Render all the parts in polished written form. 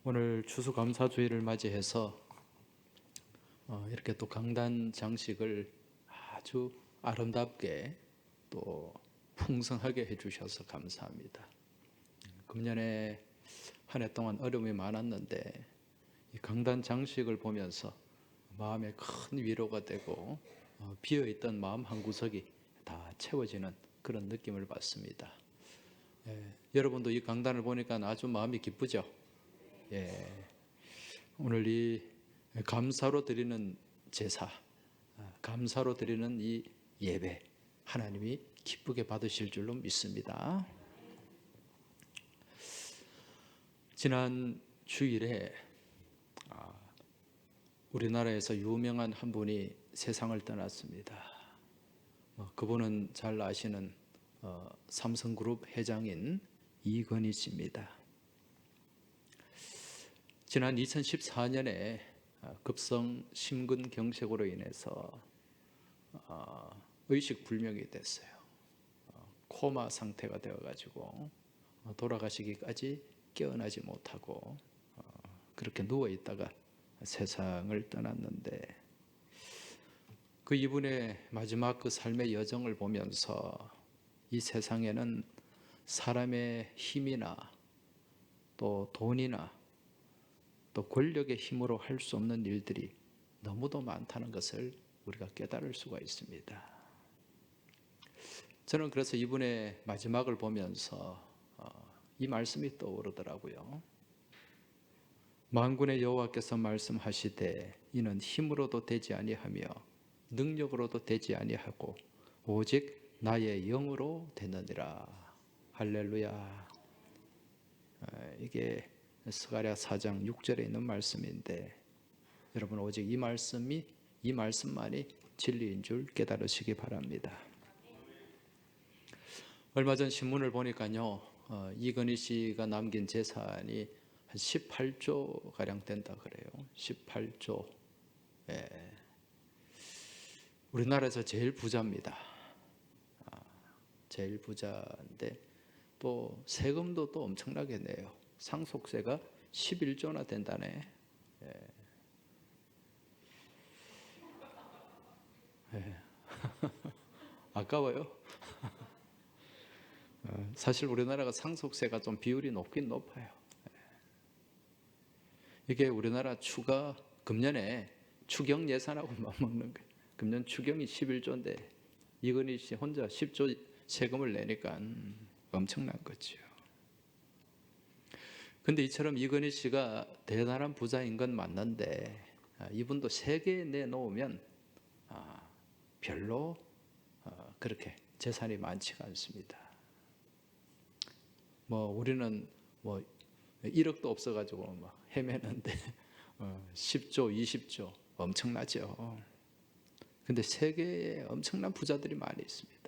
오늘 추수감사주의를 맞이해서 이렇게 또 강단 장식을 아주 아름답게 또 풍성하게 해주셔서 감사합니다. 금년에 한 해 동안 어려움이 많았는데 이 강단 장식을 보면서 마음에 큰 위로가 되고 비어있던 마음 한 구석이 다 채워지는 그런 느낌을 받습니다. 여러분도 이 강단을 보니까 아주 마음이 기쁘죠? 오늘 이 감사로 드리는 제사, 감사로 드리는 이 예배, 하나님이 기쁘게 받으실 줄로 믿습니다. 지난 주일에 우리나라에서 유명한 한 분이 세상을 떠났습니다. 그분은 잘 아시는 삼성그룹 회장인 이건희 씨입니다. 지난 2014년에 급성 심근경색으로 인해서 의식불명이 됐어요. 코마 상태가 되어가지고 돌아가시기까지 깨어나지 못하고 그렇게 누워있다가 세상을 떠났는데, 그 이분의 마지막 그 삶의 여정을 보면서 이 세상에는 사람의 힘이나 또 돈이나 또 권력의 힘으로 할 수 없는 일들이 너무도 많다는 것을 우리가 깨달을 수가 있습니다. 저는 그래서 이분의 마지막을 보면서 이 말씀이 떠오르더라고요. 만군의 여호와께서 말씀하시되 이는 힘으로도 되지 아니하며 능력으로도 되지 아니하고 오직 나의 영으로 되느니라. 할렐루야. 이게 스가랴 4장 6절에 있는 말씀인데, 여러분 오직 이 말씀만이 진리인 줄 깨달으시기 바랍니다. 얼마 전 신문을 보니까요, 이건희 씨가 남긴 재산이 한 18조 가량 된다 그래요. 18조. 우리나라에서 제일 부자입니다. 제일 부자인데 또 세금도 또 엄청나게 내요. 상속세가 11조나 된다네. 아까워요? 사실 우리나라가 상속세가 좀 비율이 높긴 높아요. 이게 우리나라 금년에 추경 예산하고 맞먹는 거예요. 금년 추경이 11조인데 이건희 씨 혼자 10조 세금을 내니까 엄청난 거죠. 근데 이처럼 이건희 씨가 대단한 부자인 건 맞는데 이분도 세계에 내놓으면 별로 그렇게 재산이 많지가 않습니다. 우리는 1억도 없어가지고 막 헤매는데 10조, 20조 엄청나죠. 근데 세계에 엄청난 부자들이 많이 있습니다.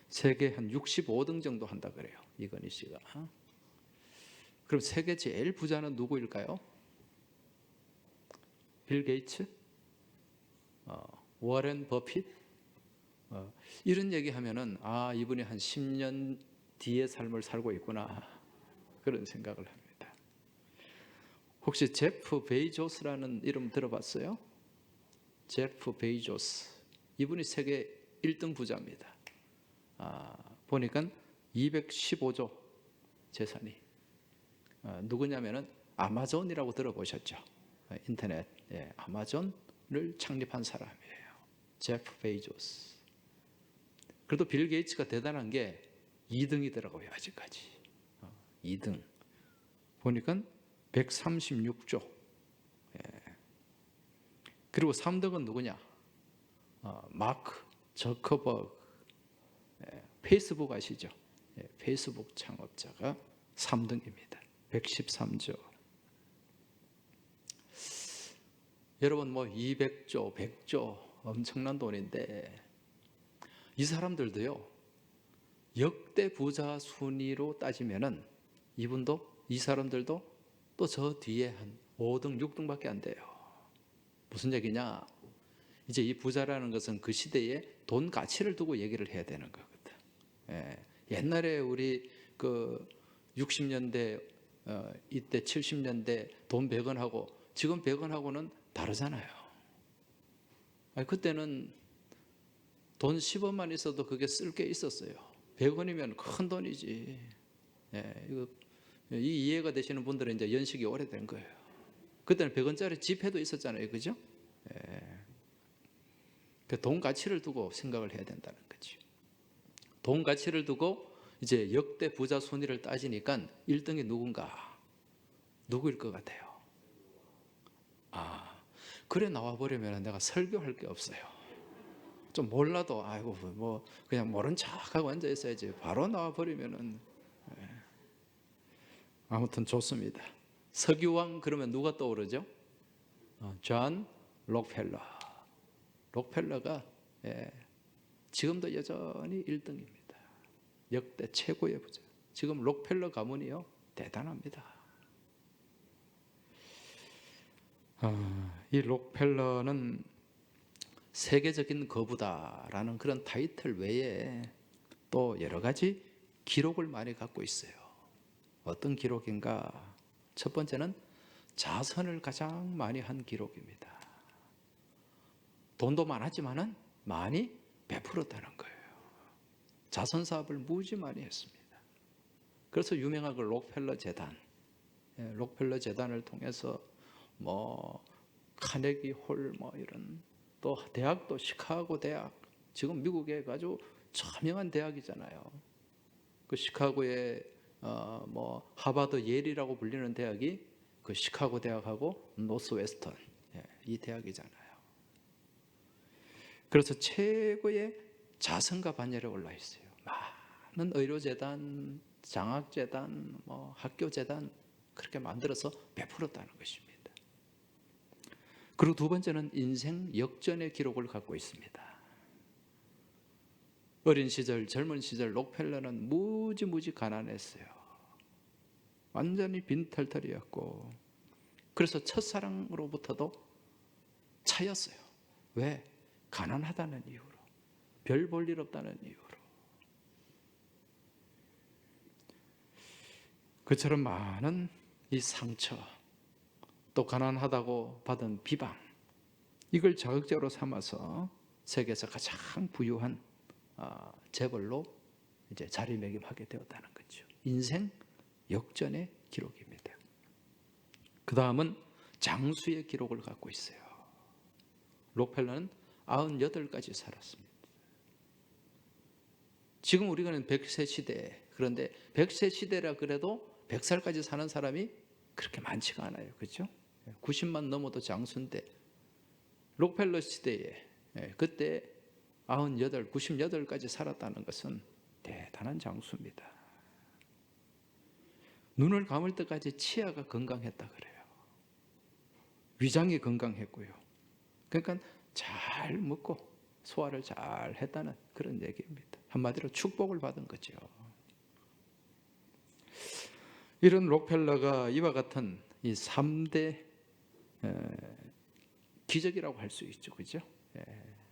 세계 한 65등 정도 한다 그래요, 이건희 씨가. 그럼 세계 제일 부자는 누구일까요? 빌 게이츠? 워렌 버핏? 이런 얘기하면은 이분이 한 10년 뒤의 삶을 살고 있구나, 그런 생각을 합니다. 혹시 제프 베이조스라는 이름 들어봤어요? 제프 베이조스, 이분이 세계 1등 부자입니다. 보니까 215조 재산이. 누구냐면은 아마존이라고 들어보셨죠? 인터넷 아마존을 창립한 사람이에요. 제프 베이조스. 그래도 빌 게이츠가 대단한 게 2등이더라고요, 아직까지. 2등. 보니까 136조. 그리고 3등은 누구냐? 마크 저커버그. 페이스북 아시죠? 페이스북 창업자가 3등입니다. 113조. 여러분 200조, 100조 엄청난 돈인데 이 사람들도요, 역대 부자 순위로 따지면은 이 사람들도 또 저 뒤에 한 5등, 6등밖에 안 돼요. 무슨 얘기냐? 이제 이 부자라는 것은 그 시대에 돈 가치를 두고 얘기를 해야 되는 거거든. 옛날에 우리 60년대 이때 70년대 돈 100원하고 지금 100원하고는 다르잖아요. 아니, 그때는 돈 10원만 있어도 그게 쓸 게 있었어요. 100원이면 큰 돈이지. 이 이해가 되시는 분들은 이제 연식이 오래된 거예요. 그때는 100원짜리 지폐도 있었잖아요. 그죠? 돈 가치를 두고 생각을 해야 된다는 거죠. 돈 가치를 두고 이제 역대 부자 순위를 따지니까 1등이 누군가? 누구일 것 같아요? 그래 나와버리면 내가 설교할 게 없어요. 좀 몰라도 아이고 뭐 그냥 모른 척하고 앉아 있어야지. 바로 나와버리면은 아무튼 좋습니다. 석유왕 그러면 누가 떠오르죠? 존 록펠러. 록펠러가 지금도 여전히 1등입니다. 역대 최고의 부자. 지금 록펠러 가문이요 대단합니다. 이 록펠러는 세계적인 거부다라는 그런 타이틀 외에 또 여러 가지 기록을 많이 갖고 있어요. 어떤 기록인가? 첫 번째는 자선을 가장 많이 한 기록입니다. 돈도 많았지만은 많이 베풀었다는 거예요. 자선 사업을 무지 많이 했습니다. 그래서 유명한 그 록펠러 재단, 록펠러 재단을 통해서 뭐 카네기 홀 뭐 이런 또 대학도 시카고 대학, 지금 미국에 아주 저명한 대학이잖아요. 그 시카고의 뭐 하버드 예리라고 불리는 대학이 그 시카고 대학하고 노스웨스턴 이 대학이잖아요. 그래서 최고의 자선과 반열에 올라 있어요. 많은 의료재단, 장학재단, 뭐 학교재단 그렇게 만들어서 베풀었다는 것입니다. 그리고 두 번째는 인생 역전의 기록을 갖고 있습니다. 어린 시절, 젊은 시절 록펠러는 무지 가난했어요. 완전히 빈털털이었고, 그래서 첫사랑으로부터도 차였어요. 왜? 가난하다는 이유로, 별 볼 일 없다는 이유로. 그처럼 많은 이 상처, 또 가난하다고 받은 비방, 이걸 자극제로 삼아서 세계에서 가장 부유한 재벌로 이제 자리매김하게 되었다는 거죠. 인생 역전의 기록입니다. 그 다음은 장수의 기록을 갖고 있어요. 록펠러는 98까지 살았습니다. 지금 우리가는 100세 시대, 그런데 100세 시대라 그래도 100살까지 사는 사람이 그렇게 많지가 않아요. 그렇죠? 90만 넘어도 장수인데 록펠러 시대에 그때 98, 98까지 살았다는 것은 대단한 장수입니다. 눈을 감을 때까지 치아가 건강했다 그래요. 위장이 건강했고요. 그러니까 잘 먹고 소화를 잘 했다는 그런 얘기입니다. 한마디로 축복을 받은 거죠. 이런 록펠러가 이와 같은 이 3대 기적이라고 할 수 있죠. 그죠?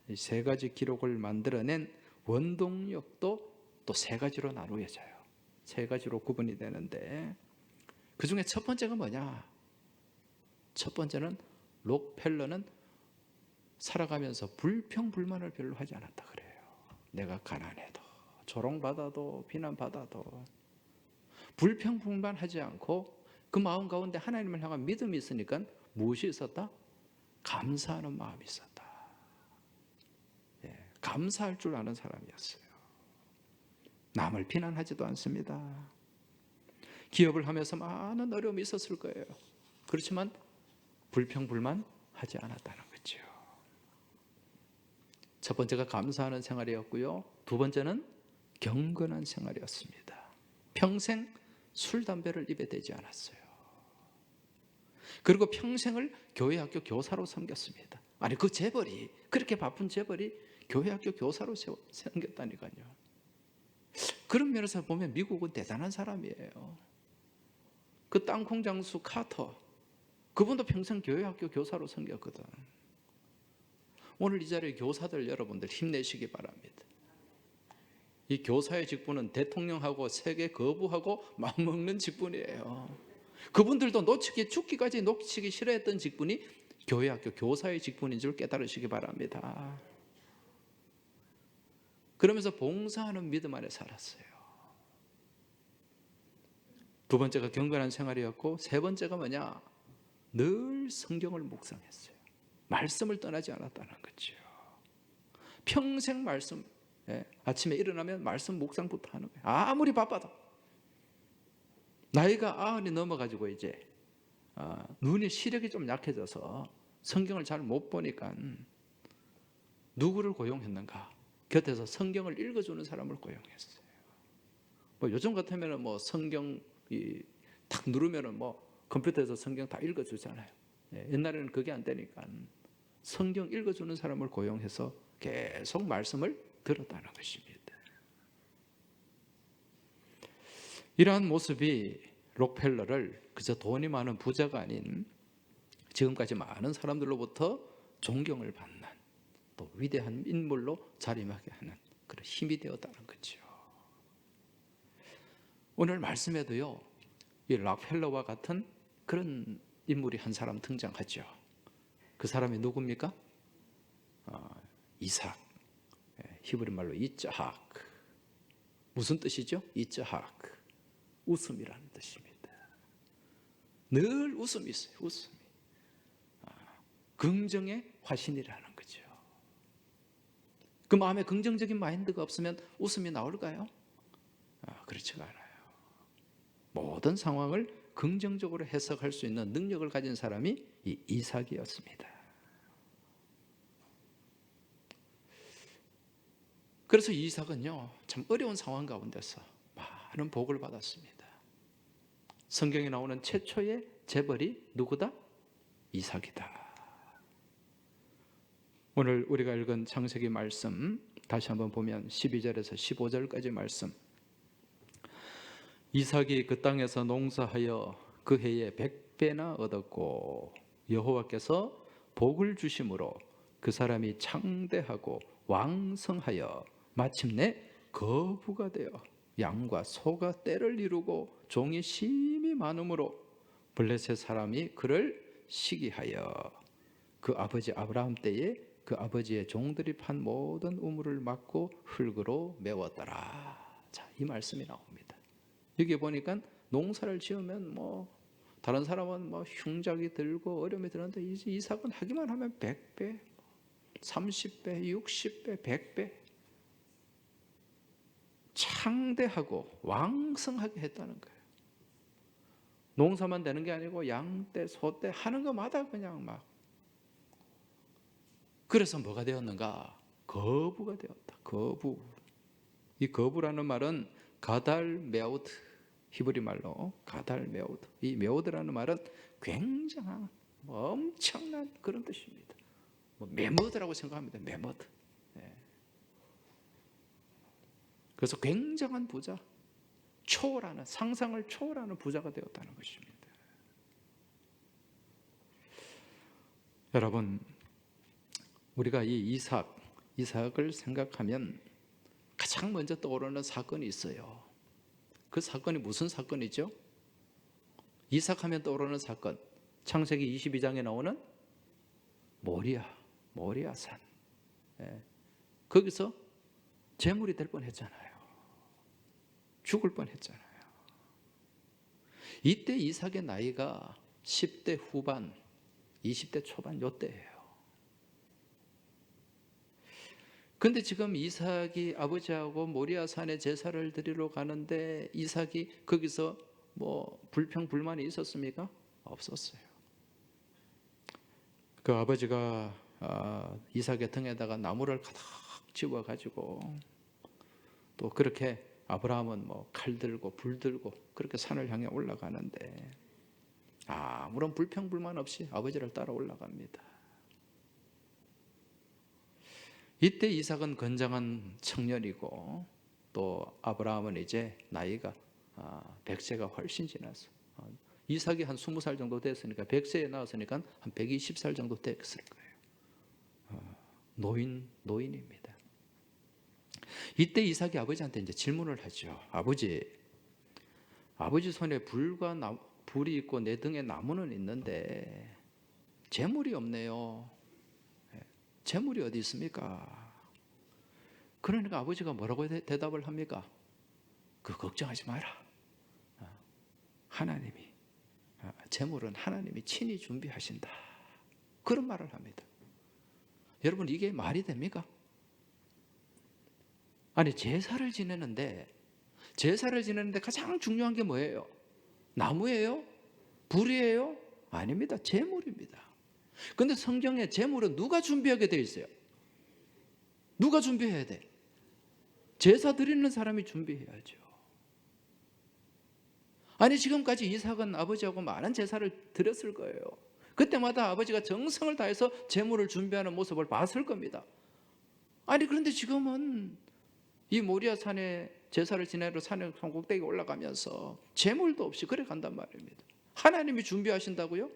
이 세 가지 기록을 만들어낸 원동력도 또 세 가지로 나누어져요. 세 가지로 구분이 되는데 그 중에 첫 번째가 뭐냐? 첫 번째는 록펠러는 살아가면서 불평불만을 별로 하지 않았다 그래요. 내가 가난해도 조롱받아도 비난받아도 불평불만하지 않고 그 마음 가운데 하나님을 향한 믿음이 있으니까 무엇이 있었다? 감사하는 마음이 있었다. 감사할 줄 아는 사람이었어요. 남을 비난하지도 않습니다. 기업을 하면서 많은 어려움이 있었을 거예요. 그렇지만 불평불만하지 않았다는 거죠. 첫 번째가 감사하는 생활이었고요. 두 번째는 경건한 생활이었습니다. 평생 술, 담배를 입에 대지 않았어요. 그리고 평생을 교회학교 교사로 섬겼습니다. 아니 그 재벌이, 그렇게 바쁜 재벌이 교회학교 교사로 섬겼다니까요. 그런 면에서 보면 미국은 대단한 사람이에요. 그 땅콩 장수 카터, 그분도 평생 교회학교 교사로 섬겼거든. 오늘 이 자리에 교사들 여러분들 힘내시기 바랍니다. 이 교사의 직분은 대통령하고 세계 거부하고 맞먹는 직분이에요. 그분들도 죽기까지 놓치기 싫어했던 직분이 교회학교 교사의 직분인 줄 깨달으시기 바랍니다. 그러면서 봉사하는 믿음 안에 살았어요. 두 번째가 경건한 생활이었고, 세 번째가 뭐냐? 늘 성경을 묵상했어요. 말씀을 떠나지 않았다는 거죠. 평생 말씀, 아침에 일어나면 말씀 묵상부터 하는 거예요. 아무리 바빠도. 나이가 90이 넘어가지고 이제 눈의 시력이 좀 약해져서 성경을 잘 못 보니까 누구를 고용했는가? 곁에서 성경을 읽어주는 사람을 고용했어요. 뭐 요즘 같으면 뭐 성경 탁 누르면은 뭐 컴퓨터에서 성경 다 읽어주잖아요. 옛날에는 그게 안 되니까 성경 읽어주는 사람을 고용해서 계속 말씀을 들었다는 것입니다. 이러한 모습이 록펠러를 그저 돈이 많은 부자가 아닌 지금까지 많은 사람들로부터 존경을 받는 또 위대한 인물로 자리매게 하는 그런 힘이 되었다는 거죠. 오늘 말씀에도요, 이 록펠러와 같은 그런 인물이 한 사람 등장하죠. 그 사람이 누굽니까? 이삭. 히브리 말로 이츠학. 무슨 뜻이죠? 이츠학. 웃음이라는 뜻입니다. 늘 웃음이 있어요. 웃음이. 긍정의 화신이라는 거죠. 그 마음에 긍정적인 마인드가 없으면 웃음이 나올까요? 그렇지가 않아요. 모든 상황을 긍정적으로 해석할 수 있는 능력을 가진 사람이 이 이삭이었습니다. 그래서 이삭은요, 참 어려운 상황 가운데서 많은 복을 받았습니다. 성경에 나오는 최초의 재벌이 누구다? 이삭이다. 오늘 우리가 읽은 창세기 말씀 다시 한번 보면 12절에서 15절까지 말씀. 이삭이 그 땅에서 농사하여 그 해에 100배나 얻었고 여호와께서 복을 주심으로 그 사람이 창대하고 왕성하여 마침내 거부가 되어 양과 소가 떼를 이루고 종이 심히 많음으로 블레셋 사람이 그를 시기하여 그 아버지 아브라함 때에 그 아버지의 종들이 판 모든 우물을 막고 흙으로 메웠더라. 자, 이 말씀이 나옵니다. 여기 보니까 농사를 지으면 뭐 다른 사람은 뭐 흉작이 들고 어려움이 드는데 이삭은 하기만 하면 100배, 30배, 60배, 100배 창대하고 왕성하게 했다는 거예요. 농사만 되는 게 아니고 양떼, 소떼 하는 것마다 그냥 막. 그래서 뭐가 되었는가? 거부가 되었다. 거부. 이 거부라는 말은 가달 메오드, 히브리 말로 가달 메오드. 이 메오드라는 말은 굉장한 엄청난 그런 뜻입니다. 메머드라고 생각합니다. 메머드. 그래서 굉장한 부자, 초월하는, 상상을 초월하는 부자가 되었다는 것입니다. 여러분, 우리가 이 이삭을 생각하면 가장 먼저 떠오르는 사건이 있어요. 그 사건이 무슨 사건이죠? 이삭하면 떠오르는 사건, 창세기 22장에 나오는 모리아산. 거기서 재물이 될 뻔했잖아요. 죽을 뻔했잖아요. 이때 이삭의 나이가 10대 후반, 20대 초반 요때예요. 근데 지금 이삭이 아버지하고 모리아산에 제사를 드리러 가는데 이삭이 거기서 뭐 불평불만이 있었습니까? 없었어요. 그 아버지가 이삭의 등에다가 나무를 가득 집어가지고 또 그렇게 아브라함은 뭐 칼 들고 불 들고 그렇게 산을 향해 올라가는데 아무런 불평불만 없이 아버지를 따라 올라갑니다. 이때 이삭은 건장한 청년이고 또 아브라함은 이제 나이가 100세가 훨씬 지났어. 이삭이 한 20살 정도 됐으니까 100세에 나왔으니까 한 120살 정도 됐을 거예요. 노인입니다. 이때 이삭이 아버지한테 이제 질문을 하죠. 아버지 손에 불이 있고 내 등에 나무는 있는데 재물이 없네요. 재물이 어디 있습니까? 그러니까 아버지가 뭐라고 대답을 합니까? 걱정하지 마라. 하나님이, 재물은 하나님이 친히 준비하신다. 그런 말을 합니다. 여러분, 이게 말이 됩니까? 아니, 제사를 지내는데 가장 중요한 게 뭐예요? 나무예요? 불이에요? 아닙니다. 재물입니다. 근데 성경에 재물은 누가 준비하게 돼 있어요? 누가 준비해야 돼? 제사 드리는 사람이 준비해야죠. 아니, 지금까지 이삭은 아버지하고 많은 제사를 드렸을 거예요. 그때마다 아버지가 정성을 다해서 재물을 준비하는 모습을 봤을 겁니다. 아니, 그런데 지금은 이 모리아 산에 제사를 지내러 산에 꼭대기 올라가면서 재물도 없이 그래 간단 말입니다. 하나님이 준비하신다고요?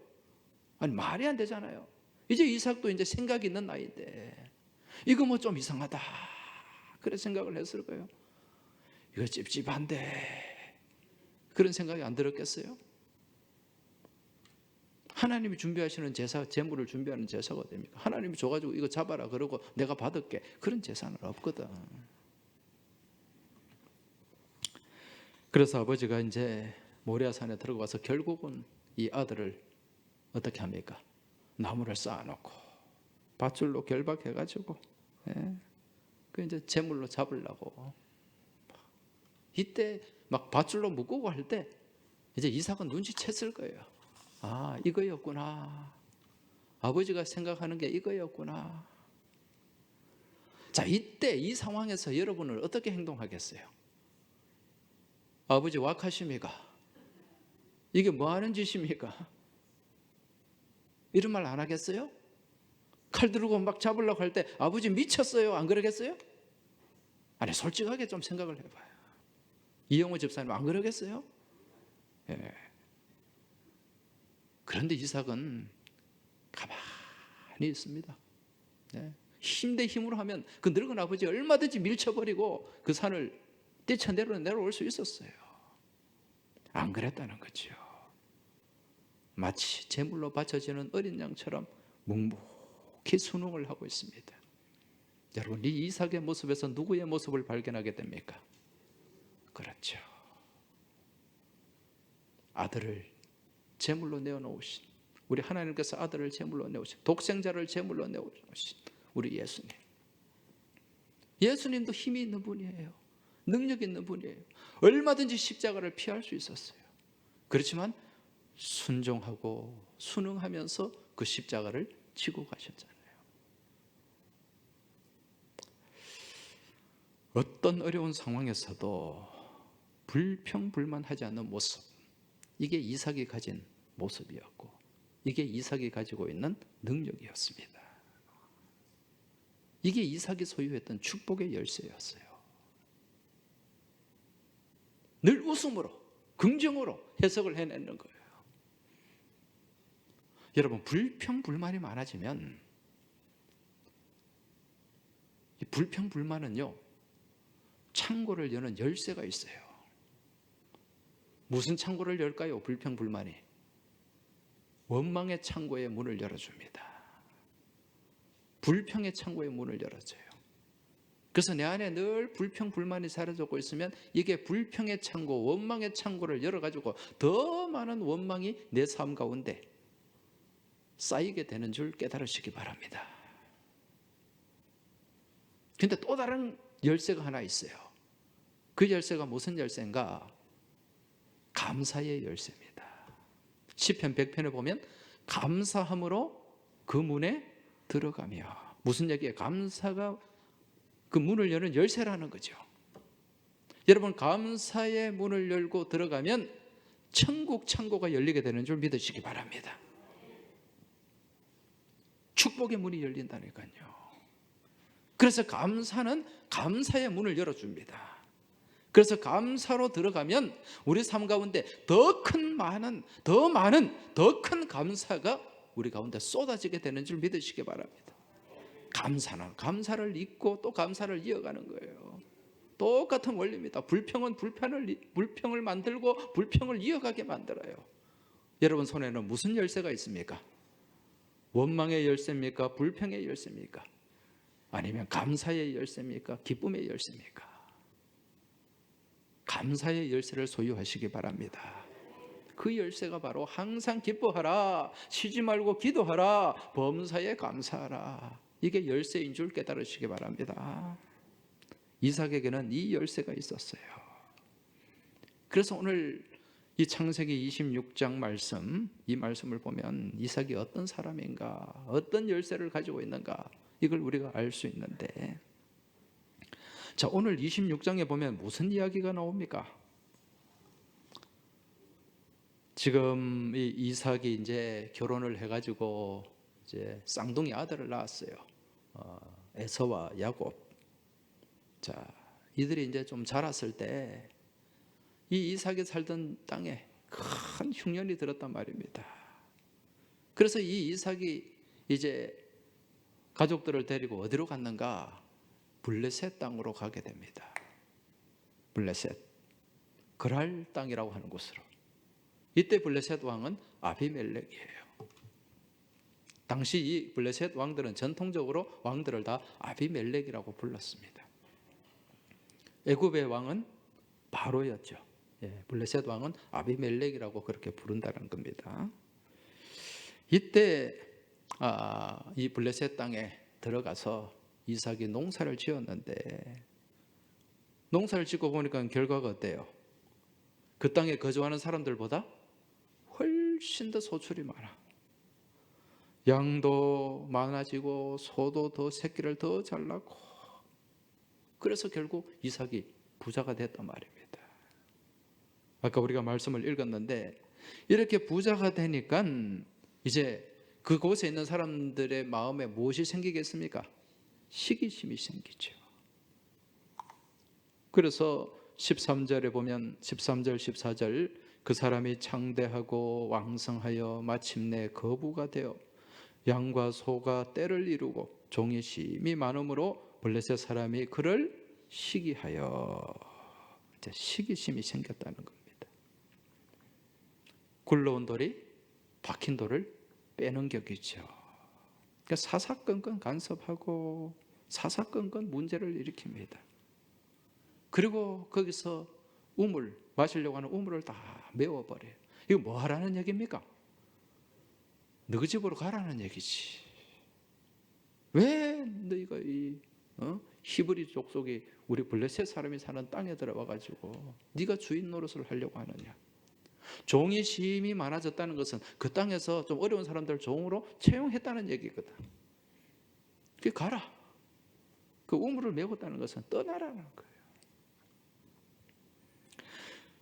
아니, 말이 안 되잖아요. 이제 이삭도 이제 생각이 있는 나이인데 이거 뭐 좀 이상하다, 그런 생각을 했을 거예요. 이거 찝찝한데, 그런 생각이 안 들었겠어요? 하나님이 준비하시는 제사, 재물을 준비하는 제사가 됩니까? 하나님이 줘가지고 이거 잡아라 그러고 내가 받을게, 그런 제사는 없거든. 그래서 아버지가 이제 모리아산에 들어가서 결국은 이 아들을 어떻게 합니까? 나무를 쌓아놓고 밧줄로 결박해가지고, 그 이제 제물로 잡으려고. 이때 막 밧줄로 묶고 할 때 이제 이삭은 눈치챘을 거예요. 아, 이거였구나. 아버지가 생각하는 게 이거였구나. 자, 이때 이 상황에서 여러분은 어떻게 행동하겠어요? 아버지 왁하십니까? 이게 뭐 하는 짓입니까? 이런 말 안 하겠어요? 칼 들고 막 잡으려고 할 때 아버지 미쳤어요, 안 그러겠어요? 아니, 솔직하게 좀 생각을 해봐요. 이영호 집사님 안 그러겠어요? 예. 그런데 이삭은 가만히 있습니다. 힘 대 힘으로 하면 그 늙은 아버지 얼마든지 밀쳐버리고 그 산을 뛰쳐내려 내려올 수 있었어요. 안 그랬다는 거죠. 마치 제물로 바쳐지는 어린 양처럼 묵묵히 순응을 하고 있습니다. 여러분, 이 이삭의 모습에서 누구의 모습을 발견하게 됩니까? 그렇죠. 아들을 제물로 내어놓으신, 우리 하나님께서 아들을 제물로 내오신, 독생자를 제물로 내어놓으신 우리 예수님. 예수님도 힘이 있는 분이에요. 능력 있는 분이에요. 얼마든지 십자가를 피할 수 있었어요. 그렇지만 순종하고 순응하면서 그 십자가를 지고 가셨잖아요. 어떤 어려운 상황에서도 불평불만하지 않는 모습, 이게 이삭이 가진 모습이었고, 이게 이삭이 가지고 있는 능력이었습니다. 이게 이삭이 소유했던 축복의 열쇠였어요. 늘 웃음으로, 긍정으로 해석을 해내는 거예요. 여러분, 불평불만이 많아지면, 이 불평불만은요, 창고를 여는 열쇠가 있어요. 무슨 창고를 열까요? 불평불만이 원망의 창고의 문을 열어줍니다. 불평의 창고의 문을 열어줘요. 그래서 내 안에 늘 불평불만이 사라지고 있으면 이게 불평의 창고, 원망의 창고를 열어가지고 더 많은 원망이 내 삶 가운데 쌓이게 되는 줄 깨달으시기 바랍니다. 근데 또 다른 열쇠가 하나 있어요. 그 열쇠가 무슨 열쇠인가? 감사의 열쇠입니다. 시편 100편에 보면 감사함으로 그 문에 들어가며, 무슨 얘기예요? 감사가 그 문을 여는 열쇠라는 거죠. 여러분, 감사의 문을 열고 들어가면 천국 창고가 열리게 되는 줄 믿으시기 바랍니다. 축복의 문이 열린다니까요. 그래서 감사는 감사의 문을 열어줍니다. 그래서 감사로 들어가면 우리 삶 가운데 더 큰 감사가 우리 가운데 쏟아지게 되는 줄 믿으시기 바랍니다. 감사는 감사를 잊고 또 감사를 이어가는 거예요. 똑같은 원리입니다. 불평은 불평을 만들고 불평을 이어가게 만들어요. 여러분 손에는 무슨 열쇠가 있습니까? 원망의 열쇠입니까? 불평의 열쇠입니까? 아니면 감사의 열쇠입니까? 기쁨의 열쇠입니까? 감사의 열쇠를 소유하시기 바랍니다. 그 열쇠가 바로 항상 기뻐하라, 쉬지 말고 기도하라, 범사에 감사하라. 이게 열쇠인 줄 깨달으시기 바랍니다. 이삭에게는 이 열쇠가 있었어요. 그래서 오늘 이 창세기 26장 말씀, 이 말씀을 보면 이삭이 어떤 사람인가, 어떤 열쇠를 가지고 있는가, 이걸 우리가 알 수 있는데, 자, 오늘 26장에 보면 무슨 이야기가 나옵니까? 지금 이 이삭이 이제 결혼을 해가지고 이제 쌍둥이 아들을 낳았어요. 에서와 야곱. 자, 이들이 이제 좀 자랐을 때 이 이삭이 살던 땅에 큰 흉년이 들었단 말입니다. 그래서 이 이삭이 이제 가족들을 데리고 어디로 갔는가? 블레셋 땅으로 가게 됩니다. 블레셋, 그랄 땅이라고 하는 곳으로. 이때 블레셋 왕은 아비멜렉이에요. 당시 이 블레셋 왕들은 전통적으로 왕들을 다 아비멜렉이라고 불렀습니다. 애굽의 왕은 바로였죠. 블레셋 왕은 아비멜렉이라고 그렇게 부른다는 겁니다. 이때 이 블레셋 땅에 들어가서 이삭이 농사를 지었는데, 농사를 짓고 보니까 결과가 어때요? 그 땅에 거주하는 사람들보다 훨씬 더 소출이 많아. 양도 많아지고 소도 더 새끼를 더 잘 낳고, 그래서 결국 이삭이 부자가 됐단 말입니다. 아까 우리가 말씀을 읽었는데, 이렇게 부자가 되니까 이제 그곳에 있는 사람들의 마음에 무엇이 생기겠습니까? 시기심이 생기죠. 그래서 13절에 보면 13절 14절, 그 사람이 창대하고 왕성하여 마침내 거부가 되어 양과 소가 떼를 이루고 종이 심이 많음으로 블레셋 사람이 그를 시기하여, 이제 시기심이 생겼다는 겁니다. 굴러온 돌이 박힌 돌을 빼는 격이죠. 그러니까 사사건건 간섭하고 사사건건 문제를 일으킵니다. 그리고 거기서 우물, 마시려고 하는 우물을 다 메워버려요. 이거 뭐 하라는 얘기입니까? 너희 집으로 가라는 얘기지. 왜 너희가 이 히브리 족속이 우리 블레셋 사람이 사는 땅에 들어와가지고 네가 주인 노릇을 하려고 하느냐? 종이 심이 많아졌다는 것은 그 땅에서 좀 어려운 사람들 종으로 채용했다는 얘기거든. 그 가라. 그 우물을 메웠다는 것은 떠나라는 거예요.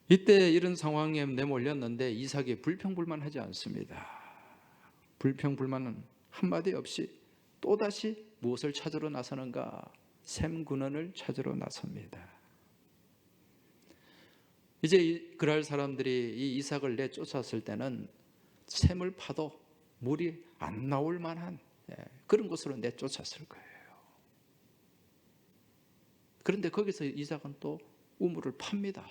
이때 이런 상황에 내몰렸는데 이삭이 불평불만하지 않습니다. 불평불만은 한마디 없이 또다시 무엇을 찾으러 나서는가? 샘 근원을 찾으러 나섭니다. 이제 그랄 사람들이 이 이삭을 내쫓았을 때는 샘을 파도 물이 안 나올 만한 그런 곳으로 내쫓았을 거예요. 그런데 거기서 이삭은 또 우물을 팝니다.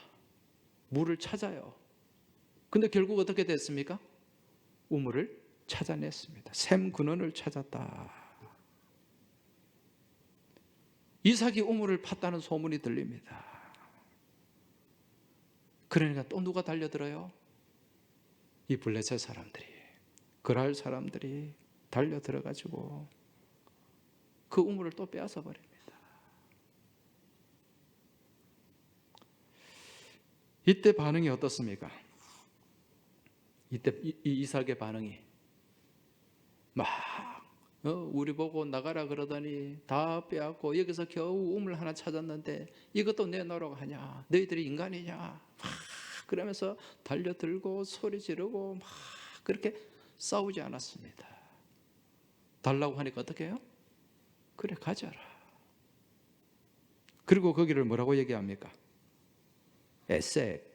물을 찾아요. 근데 결국 어떻게 됐습니까? 우물을 찾아냈습니다. 샘 근원을 찾았다. 이삭이 우물을 팠다는 소문이 들립니다. 그러니까 또 누가 달려들어요? 이 블레셋 사람들이, 그랄 사람들이 달려들어가지고 그 우물을 또 빼앗아 버립니다. 이때 반응이 어떻습니까? 이때 이삭의 반응이 막 우리 보고 나가라 그러더니 다 빼앗고 여기서 겨우 우물 하나 찾았는데 이것도 내놓으라고 하냐? 너희들이 인간이냐? 막 그러면서 달려들고 소리 지르고 막 그렇게 싸우지 않았습니다. 달라고 하니까 어떻게 해요? 그래 가져라. 그리고 거기를 뭐라고 얘기합니까? 에색.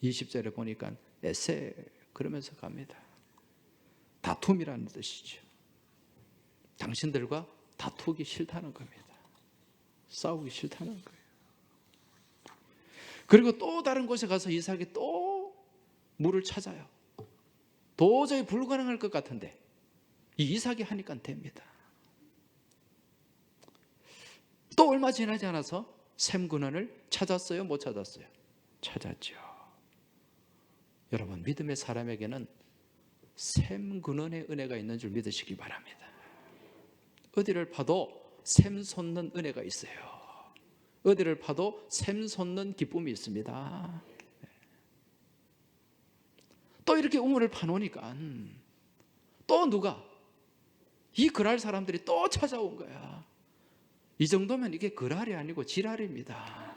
20절에 보니까 에색 그러면서 갑니다. 다툼이라는 뜻이죠. 당신들과 다투기 싫다는 겁니다. 싸우기 싫다는 거예요. 그리고 또 다른 곳에 가서 이삭이 또 물을 찾아요. 도저히 불가능할 것 같은데 이 이삭이 하니까 됩니다. 또 얼마 지나지 않아서 샘 근원을 찾았어요? 못 찾았어요? 찾았죠. 여러분, 믿음의 사람에게는 샘 근원의 은혜가 있는 줄 믿으시기 바랍니다. 어디를 봐도 샘 솟는 은혜가 있어요. 어디를 봐도 샘 솟는 기쁨이 있습니다. 또 이렇게 우물을 파놓으니까 또 누가, 이 그랄 사람들이 또 찾아온 거야. 이 정도면 이게 그랄이 아니고 지랄입니다.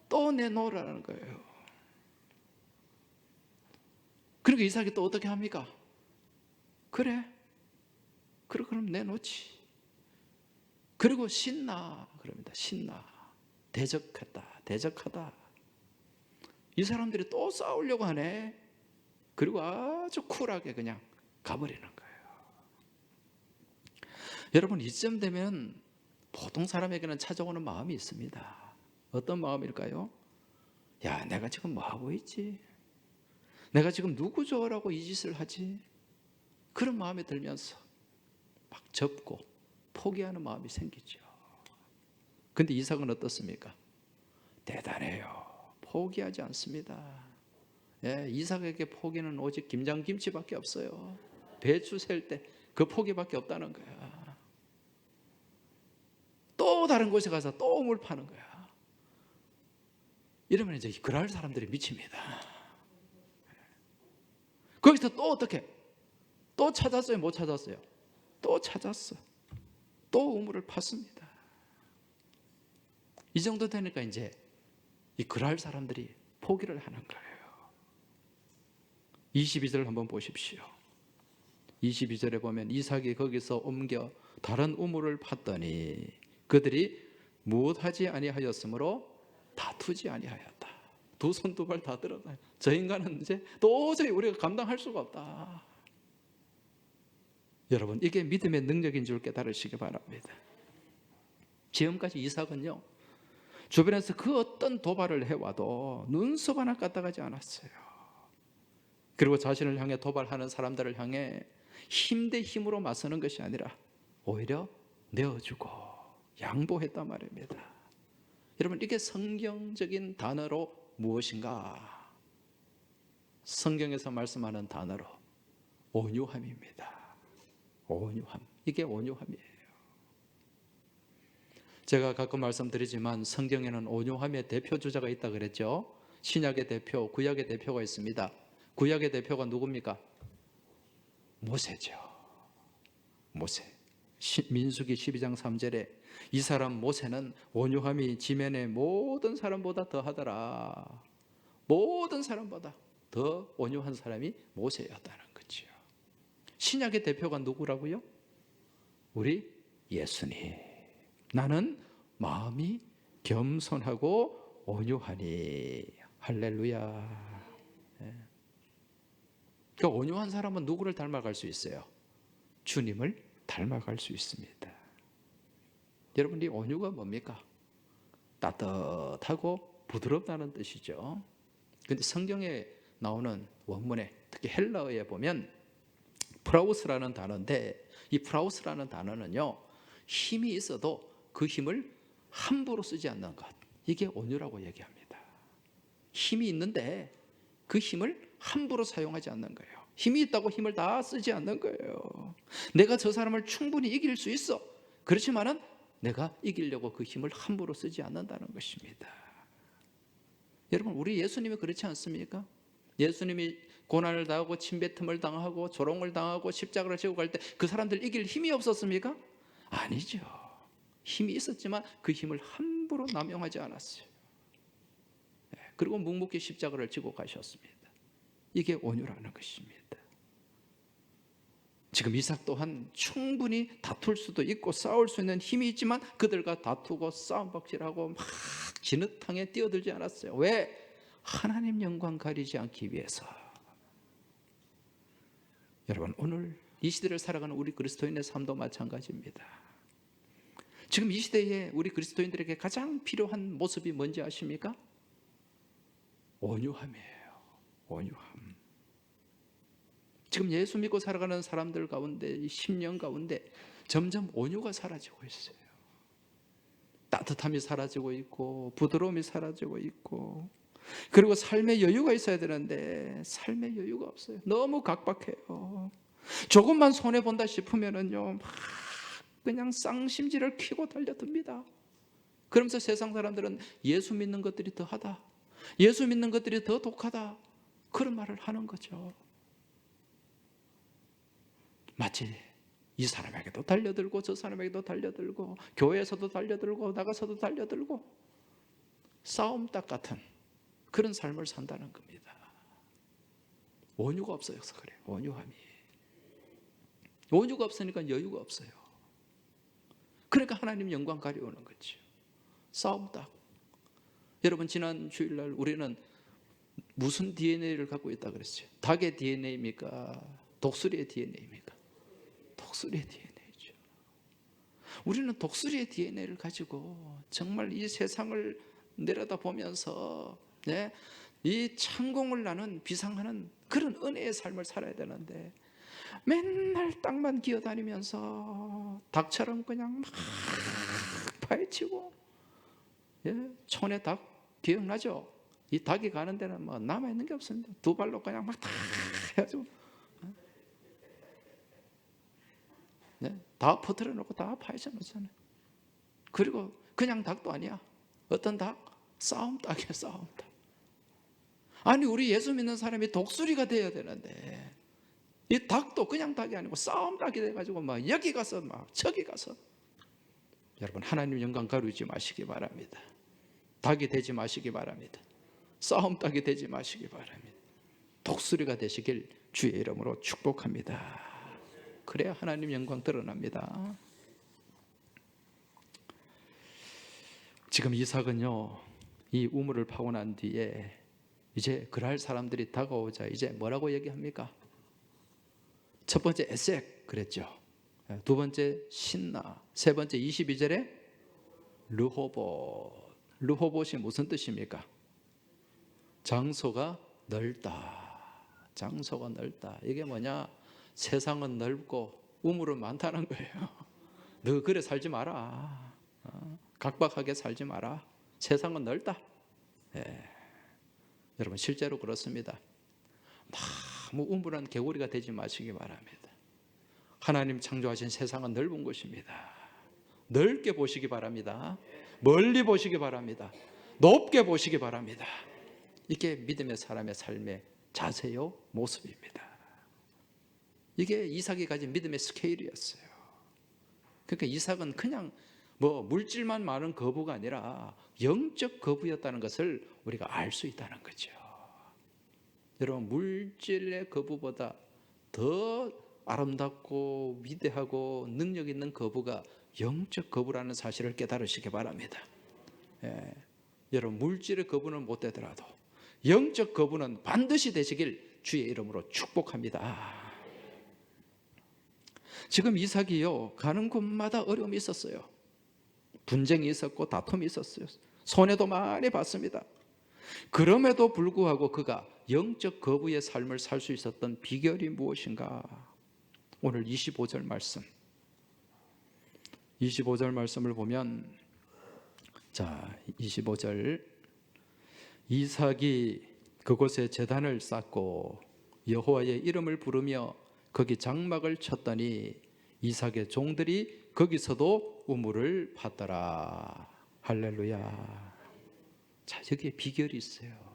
또 내놓으라는 거예요. 그리고 이삭이 또 어떻게 합니까? 그래, 그럼 내놓지. 그리고 신나 그럽니다. 신나. 대적하다. 이 사람들이 또 싸우려고 하네. 그리고 아주 쿨하게 그냥 가버리는 거예요. 여러분, 이쯤 되면 보통 사람에게는 찾아오는 마음이 있습니다. 어떤 마음일까요? 야, 내가 지금 뭐하고 있지? 내가 지금 누구 좋아라고 이 짓을 하지? 그런 마음이 들면서 막 접고 포기하는 마음이 생기죠. 근데 이삭은 어떻습니까? 대단해요. 포기하지 않습니다. 예, 이삭에게 포기는 오직 김장김치밖에 없어요. 배추 셀 때 그 포기밖에 없다는 거야. 또 다른 곳에 가서 또 우물 파는 거야. 이러면 이제 그럴 사람들이 미칩니다. 거기서 또 어떻게? 또 찾았어요? 못 찾았어요? 또 찾았어. 또 우물을 팠습니다. 이 정도 되니까 이제 이 그랄 사람들이 포기를 하는 거예요. 22절 한번 보십시오. 22절에 보면 이삭이 거기서 옮겨 다른 우물을 팠더니 그들이 무엇하지 아니하였으므로 다투지 아니하였다. 두 손 두 발 다 들었다. 저 인간은 이제 도저히 우리가 감당할 수가 없다. 여러분, 이게 믿음의 능력인 줄 깨달으시기 바랍니다. 지금까지 이삭은요, 주변에서 그 어떤 도발을 해와도 눈썹 하나 까딱하지 않았어요. 그리고 자신을 향해 도발하는 사람들을 향해 힘 대 힘으로 맞서는 것이 아니라 오히려 내어주고 양보했단 말입니다. 여러분, 이게 성경적인 단어로 무엇인가? 성경에서 말씀하는 단어로 온유함입니다. 온유함. 이게 온유함이에요. 제가 가끔 말씀드리지만 성경에는 온유함의 대표 주자가 있다 그랬죠. 신약의 대표, 구약의 대표가 있습니다. 구약의 대표가 누굽니까? 모세죠. 모세. 민수기 12장 3절에 이 사람 모세는 온유함이 지면의 모든 사람보다 더하더라. 모든 사람보다 더 온유한 사람이 모세였다는 거죠. 신약의 대표가 누구라고요? 우리 예수님. 나는 마음이 겸손하고 온유하니. 할렐루야. 그러니까 온유한 사람은 누구를 닮아갈 수 있어요? 주님을 닮아갈 수 있습니다. 여러분, 이 온유가 뭡니까? 따뜻하고 부드럽다는 뜻이죠. 그런데 성경에 나오는 원문에 특히 헬라어에 보면 프라우스라는 단어인데, 이 프라우스라는 단어는요, 힘이 있어도 그 힘을 함부로 쓰지 않는 것, 이게 온유라고 얘기합니다. 힘이 있는데 그 힘을 함부로 사용하지 않는 거예요. 힘이 있다고 힘을 다 쓰지 않는 거예요. 내가 저 사람을 충분히 이길 수 있어. 그렇지만은 내가 이기려고 그 힘을 함부로 쓰지 않는다는 것입니다. 여러분, 우리 예수님이 그렇지 않습니까? 예수님이 고난을 당하고 침뱉음을 당하고 조롱을 당하고 십자가를 지고 갈 때 그 사람들 이길 힘이 없었습니까? 아니죠. 힘이 있었지만 그 힘을 함부로 남용하지 않았어요. 그리고 묵묵히 십자가를 지고 가셨습니다. 이게 온유라는 것입니다. 지금 이삭 또한 충분히 다툴 수도 있고 싸울 수 있는 힘이 있지만 그들과 다투고 싸움박질하고 막 진흙탕에 뛰어들지 않았어요. 왜? 하나님 영광 가리지 않기 위해서. 여러분, 오늘 이 시대를 살아가는 우리 그리스도인의 삶도 마찬가지입니다. 지금 이 시대에 우리 그리스도인들에게 가장 필요한 모습이 뭔지 아십니까? 온유함이에요. 온유함. 지금 예수 믿고 살아가는 사람들 가운데, 이 10년 가운데 점점 온유가 사라지고 있어요. 따뜻함이 사라지고 있고 부드러움이 사라지고 있고, 그리고 삶의 여유가 있어야 되는데 삶의 여유가 없어요. 너무 각박해요. 조금만 손해본다 싶으면은요, 막 그냥 쌍심지를 켜고 달려듭니다. 그러면서 세상 사람들은 예수 믿는 것들이 더하다, 예수 믿는 것들이 더 독하다, 그런 말을 하는 거죠. 마치 이 사람에게도 달려들고 저 사람에게도 달려들고, 교회에서도 달려들고 나가서도 달려들고, 싸움닭 같은 그런 삶을 산다는 겁니다. 온유가 없어서 그래요. 온유함이. 온유가 없으니까 여유가 없어요. 그러니까 하나님 영광 가려오는 거죠. 싸움닭. 여러분, 지난 주일날 우리는 무슨 DNA를 갖고 있다 그랬어요? 닭의 DNA입니까? 독수리의 DNA입니까? 독수리의 DNA죠. 우리는 독수리의 DNA를 가지고 정말 이 세상을 내려다보면서 이 창공을 나는 비상하는 그런 은혜의 삶을 살아야 되는데, 맨날 땅만 기어다니면서 닭처럼 그냥 막 파헤치고, 촌의 닭 기억나죠? 이 닭이 가는 데는 뭐 남아있는 게 없습니다. 두 발로 그냥 막 다 해가지고 다 퍼뜨려 놓고 다 파헤쳐 놓잖아요. 그리고 그냥 닭도 아니야. 어떤 닭? 싸움 닭이야, 싸움 닭. 아니, 우리 예수 믿는 사람이 독수리가 되어야 되는데 이 닭도 그냥 닭이 아니고 싸움 닭이 돼가지고 막 여기 가서 막 저기 가서. 여러분, 하나님 영광 가루지 마시기 바랍니다. 닭이 되지 마시기 바랍니다. 싸움 닭이 되지 마시기 바랍니다. 독수리가 되시길 주의 이름으로 축복합니다. 그래야 하나님 영광 드러납니다. 지금 이삭은요, 이 우물을 파고 난 뒤에 이제 그랄 사람들이 다가오자 이제 뭐라고 얘기합니까? 첫 번째 에색 그랬죠. 두 번째 신나, 세 번째 22절에 르호봇. 르호봇이 무슨 뜻입니까? 장소가 넓다. 장소가 넓다. 이게 뭐냐? 세상은 넓고 우물은 많다는 거예요. 너 그래 살지 마라. 각박하게 살지 마라. 세상은 넓다. 여러분, 실제로 그렇습니다. 너무 우물한 개구리가 되지 마시기 바랍니다. 하나님 창조하신 세상은 넓은 곳입니다. 넓게 보시기 바랍니다. 멀리 보시기 바랍니다. 높게 보시기 바랍니다. 이게 믿음의 사람의 삶의 자세요, 모습입니다. 이게 이삭이 가진 믿음의 스케일이었어요. 그러니까 이삭은 그냥 뭐 물질만 많은 거부가 아니라 영적 거부였다는 것을 우리가 알 수 있다는 거죠. 여러분, 물질의 거부보다 더 아름답고 위대하고 능력 있는 거부가 영적 거부라는 사실을 깨달으시기 바랍니다. 여러분, 물질의 거부는 못 되더라도 영적 거부는 반드시 되시길 주의 이름으로 축복합니다. 지금 이삭이요, 가는 곳마다 어려움이 있었어요. 분쟁이 있었고 다툼이 있었어요. 손해도 많이 봤습니다. 그럼에도 불구하고 그가 영적 거부의 삶을 살 수 있었던 비결이 무엇인가? 오늘 25절 말씀, 25절 말씀을 보면, 자, 25절, 이삭이 그곳에 제단을 쌓고 여호와의 이름을 부르며 거기 장막을 쳤더니 이삭의 종들이 거기서도 우물을 팠더라. 할렐루야. 자, 여기에 비결이 있어요.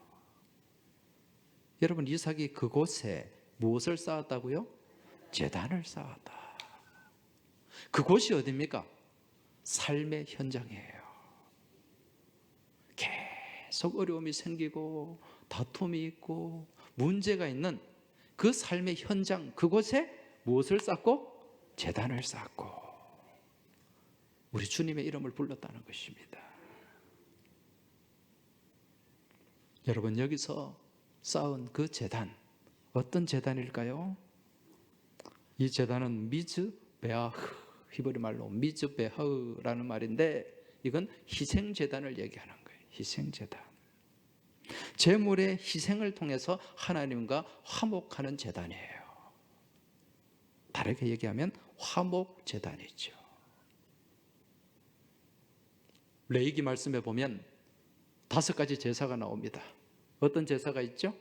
여러분, 이삭이 그곳에 무엇을 쌓았다고요? 제단을 쌓았다. 그곳이 어디입니까? 삶의 현장이에요. 계속 어려움이 생기고 다툼이 있고 문제가 있는 그 삶의 현장, 그곳에 무엇을 쌓고? 제단을 쌓고 우리 주님의 이름을 불렀다는 것입니다. 여러분, 여기서 쌓은 그 제단, 어떤 제단일까요? 이 제단은 미즈베아흐 히브리 말로 미즈베하라는 말인데 이건 희생제단을 얘기하는 거예요. 희생제단. 제물의 희생을 통해서 하나님과 화목하는 제단이에요. 다르게 얘기하면 화목제단이죠. 레위기 말씀에 보면 5가지 제사가 나옵니다. 어떤 제사가 있죠?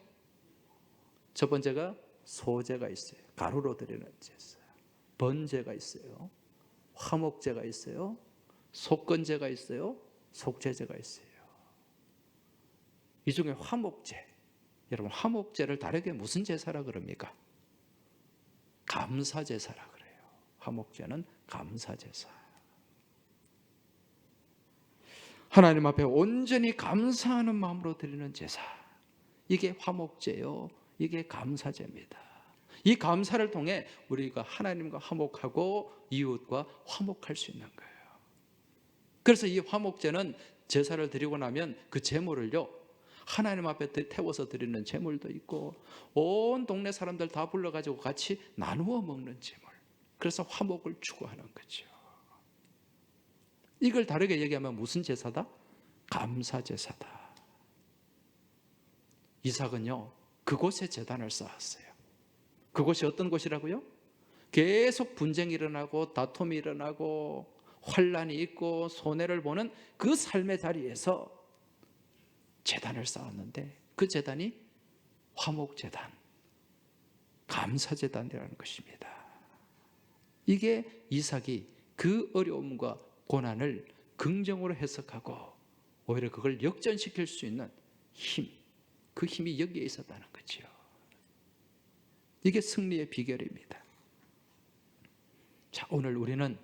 첫 번째가 소제가 있어요. 가루로 드리는 제사. 번제가 있어요. 화목제가 있어요. 속건제가 있어요. 속죄제가 있어요. 이 중에 화목제, 여러분 화목제를 다르게 무슨 제사라 그럽니까? 감사제사라 그래요. 화목제는 감사제사. 하나님 앞에 온전히 감사하는 마음으로 드리는 제사, 이게 화목제요, 이게 감사제입니다. 이 감사를 통해 우리가 하나님과 화목하고 이웃과 화목할 수 있는 거예요. 그래서 이 화목제는 제사를 드리고 나면 그 제물을요, 하나님 앞에 태워서 드리는 제물도 있고 온 동네 사람들 다 불러가지고 같이 나누어 먹는 제물, 그래서 화목을 추구하는 거죠. 이걸 다르게 얘기하면 무슨 제사다? 감사제사다. 이삭은요, 그곳에 제단을 쌓았어요. 그곳이 어떤 곳이라고요? 계속 분쟁이 일어나고 다툼이 일어나고 환란이 있고 손해를 보는 그 삶의 자리에서 제단을 쌓았는데 그 제단이 화목제단, 감사제단이라는 것입니다. 이게 이삭이 그 어려움과 고난을 긍정으로 해석하고 오히려 그걸 역전시킬 수 있는 힘, 그 힘이 여기에 있었다는 거죠. 이게 승리의 비결입니다. 자, 오늘 우리는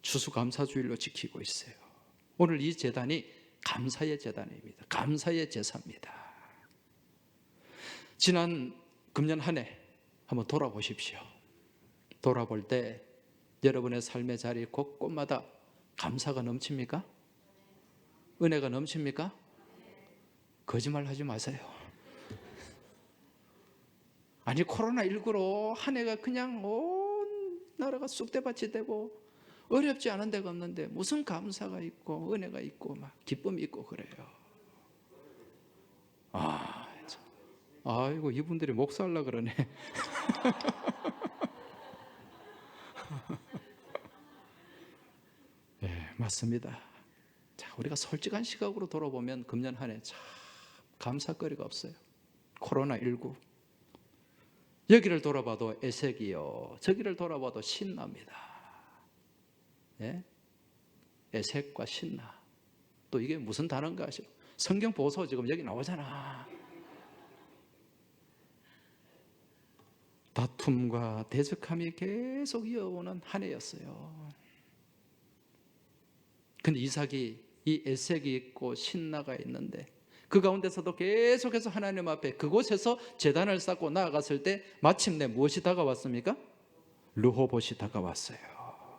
추수감사주일로 지키고 있어요. 오늘 이 제단이 감사의 제단입니다. 감사의 제사입니다. 지난 금년 한 해 한번 돌아보십시오. 돌아볼 때 여러분의 삶의 자리 곳곳마다 감사가 넘칩니까? 은혜가 넘칩니까? 거짓말 하지 마세요. 아니, 코로나19로 한 해가 그냥 온 나라가 쑥대밭이 되고 어렵지 않은 데가 없는데 무슨 감사가 있고 은혜가 있고 막 기쁨이 있고 그래요. 아이고, 이분들이 목사하려고 그러네. 네, 맞습니다. 자, 우리가 솔직한 시각으로 돌아보면 금년 한 해 참 감사거리가 없어요. 코로나19. 여기를 돌아봐도 에색이요, 저기를 돌아봐도 신납니다. 예? 에색과 신나. 또 이게 무슨 단어인가 아시죠? 성경 보소 지금 여기 나오잖아. 다툼과 대적함이 계속 이어오는 한 해였어요. 근데 이삭이 이 에색이 있고 신나가 있는데 그 가운데서도 계속해서 하나님 앞에 그곳에서 제단을 쌓고 나아갔을 때 마침내 무엇이 다가왔습니까? 르호봇이 다가왔어요.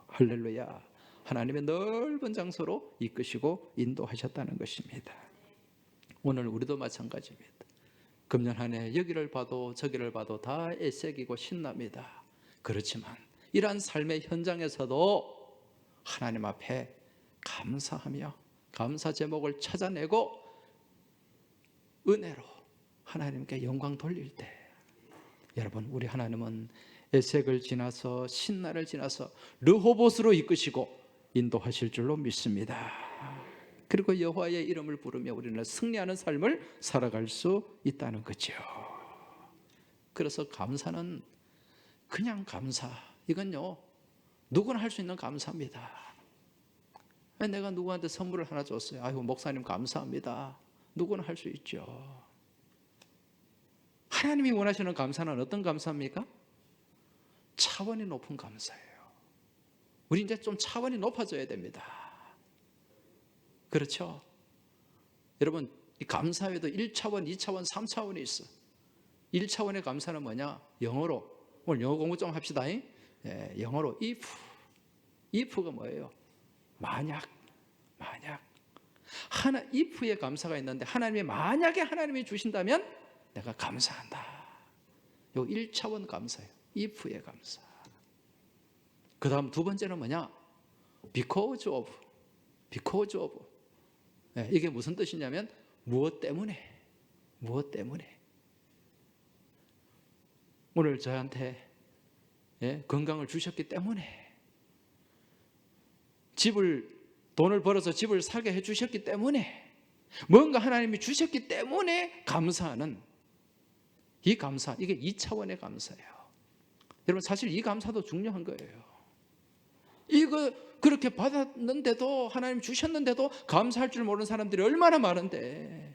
할렐루야. 하나님의 넓은 장소로 이끄시고 인도하셨다는 것입니다. 오늘 우리도 마찬가지입니다. 금년 한 해 여기를 봐도 저기를 봐도 다 애색이고 신납니다. 그렇지만 이러한 삶의 현장에서도 하나님 앞에 감사하며 감사 제목을 찾아내고 은혜로 하나님께 영광 돌릴 때, 여러분, 우리 하나님은 에색을 지나서 신나를 지나서 르호봇으로 이끄시고 인도하실 줄로 믿습니다. 그리고 여호와의 이름을 부르며 우리는 승리하는 삶을 살아갈 수 있다는 거죠. 그래서 감사는 그냥 감사, 이건요 누구나 할 수 있는 감사입니다. 내가 누구한테 선물을 하나 줬어요. 아이고, 목사님 감사합니다. 누구나 할 수 있죠. 하나님이 원하시는 감사는 어떤 감사입니까? 차원이 높은 감사예요. 우리 이제 좀 차원이 높아져야 됩니다. 그렇죠? 여러분, 이 감사에도 1차원, 2차원, 3차원이 있어. 1차원의 감사는 뭐냐? 영어로, 오늘 영어 공부 좀 합시다. 예, 영어로 if. if가 뭐예요? 만약. if의 감사가 있는데 하나님이 만약에 하나님이 주신다면 내가 감사한다. 요 1차원 감사예요. if의 감사. 그 다음 두 번째는 뭐냐? because of. 이게 무슨 뜻이냐면 무엇 때문에. 오늘 저한테 건강을 주셨기 때문에, 돈을 벌어서 집을 사게 해주셨기 때문에, 뭔가 하나님이 주셨기 때문에 감사하는 이 감사, 이게 2차원의 감사예요. 여러분, 사실 이 감사도 중요한 거예요. 이거 그렇게 받았는데도, 하나님 주셨는데도 감사할 줄 모르는 사람들이 얼마나 많은데,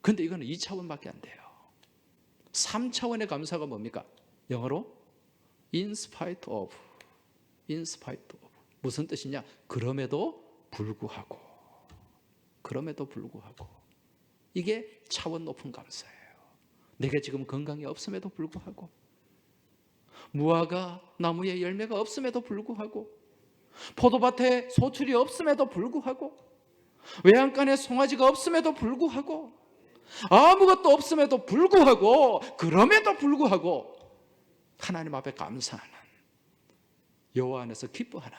근데 이거는 2차원밖에 안 돼요. 3차원의 감사가 뭡니까? 영어로 in spite of. 무슨 뜻이냐? 그럼에도 불구하고. 이게 차원 높은 감사예요. 내가 지금 건강이 없음에도 불구하고, 무화과 나무에 열매가 없음에도 불구하고, 포도밭에 소출이 없음에도 불구하고, 외양간에 송아지가 없음에도 불구하고, 아무것도 없음에도 불구하고, 그럼에도 불구하고 하나님 앞에 감사하는, 여호와 안에서 기뻐하는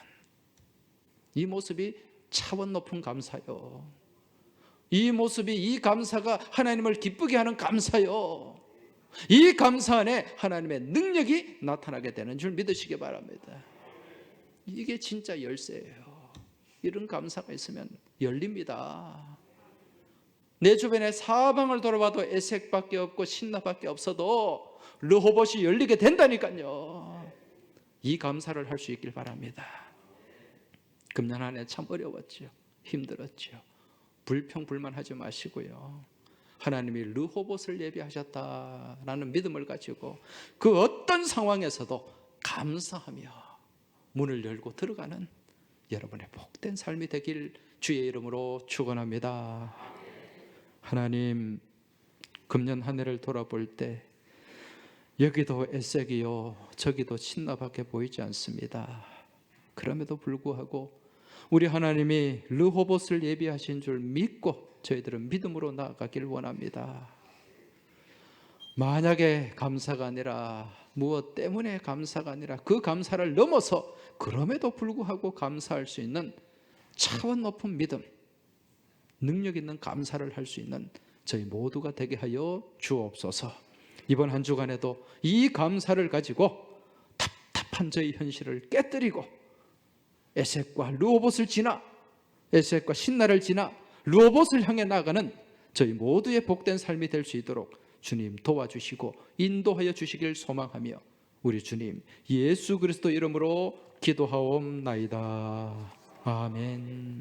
이 모습이 차원 높은 감사요. 이 모습이, 이 감사가 하나님을 기쁘게 하는 감사요. 이 감사 안에 하나님의 능력이 나타나게 되는 줄 믿으시기 바랍니다. 이게 진짜 열쇠예요. 이런 감사가 있으면 열립니다. 내 주변에 사방을 돌아봐도 에색밖에 없고 신나밖에 없어도 르호봇이 열리게 된다니까요. 이 감사를 할 수 있길 바랍니다. 금년 한 해 참 어려웠죠. 힘들었죠. 불평불만하지 마시고요. 하나님이 르호봇을 예비하셨다라는 믿음을 가지고 그 어떤 상황에서도 감사하며 문을 열고 들어가는 여러분의 복된 삶이 되길 주의 이름으로 축원합니다. 하나님, 금년 한 해를 돌아볼 때 여기도 에색이요, 저기도 신나밖에 보이지 않습니다. 그럼에도 불구하고 우리 하나님이 르호봇을 예비하신 줄 믿고 저희들은 믿음으로 나아가길 원합니다. 만약에 감사가 아니라, 무엇 때문에 감사가 아니라 그 감사를 넘어서 그럼에도 불구하고 감사할 수 있는 차원 높은 믿음, 능력 있는 감사를 할 수 있는 저희 모두가 되게 하여 주옵소서. 이번 한 주간에도 이 감사를 가지고 답답한 저희 현실을 깨뜨리고 에색과 르호봇을 지나, 에색과 신나를 지나 르호봇을 향해 나가는 저희 모두의 복된 삶이 될 수 있도록 주님 도와주시고 인도하여 주시길 소망하며 우리 주님 예수 그리스도 이름으로 기도하옵나이다. 아멘.